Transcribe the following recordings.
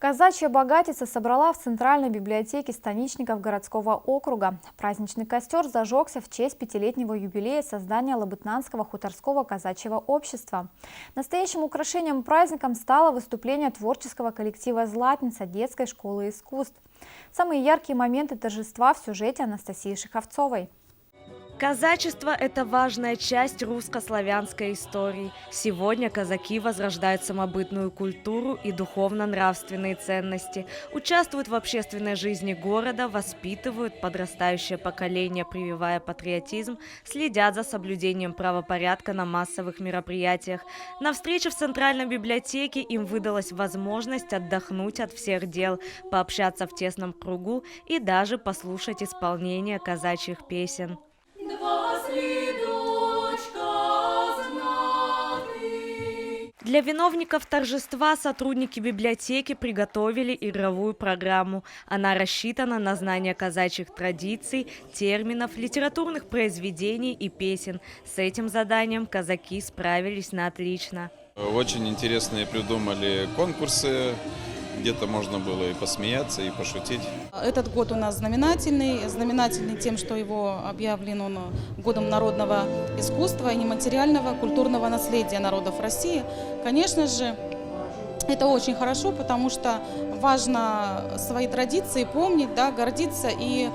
Казачья богатица собрала в Центральной библиотеке станичников городского округа. Праздничный костер зажегся в честь пятилетнего юбилея создания Лабытнанского хуторского казачьего общества. Настоящим украшением праздником стало выступление творческого коллектива «Златница» детской школы искусств. Самые яркие моменты торжества в сюжете Анастасии Шеховцовой. Казачество – это важная часть русско-славянской истории. Сегодня казаки возрождают самобытную культуру и духовно-нравственные ценности, участвуют в общественной жизни города, воспитывают подрастающее поколение, прививая патриотизм, следят за соблюдением правопорядка на массовых мероприятиях. На встрече в Центральной библиотеке им выдалась возможность отдохнуть от всех дел, пообщаться в тесном кругу и даже послушать исполнение казачьих песен. Для виновников торжества сотрудники библиотеки приготовили игровую программу. Она рассчитана на знание казачьих традиций, терминов, литературных произведений и песен. С этим заданием казаки справились на отлично. Очень интересные придумали конкурсы. Где-то можно было и посмеяться, и пошутить. Этот год у нас знаменательный тем, что его объявлен он годом народного искусства и нематериального культурного наследия народов России. Конечно же, это очень хорошо, потому что важно свои традиции помнить, да, гордиться и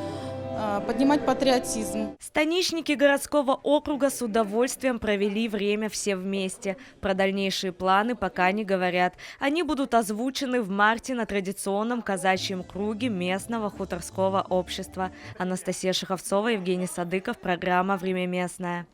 поднимать патриотизм. Станичники городского округа с удовольствием провели время все вместе. Про дальнейшие планы пока не говорят. Они будут озвучены в марте на традиционном казачьем круге местного хуторского общества. Анастасия Шеховцова, Евгений Садыков. Программа «Время местное».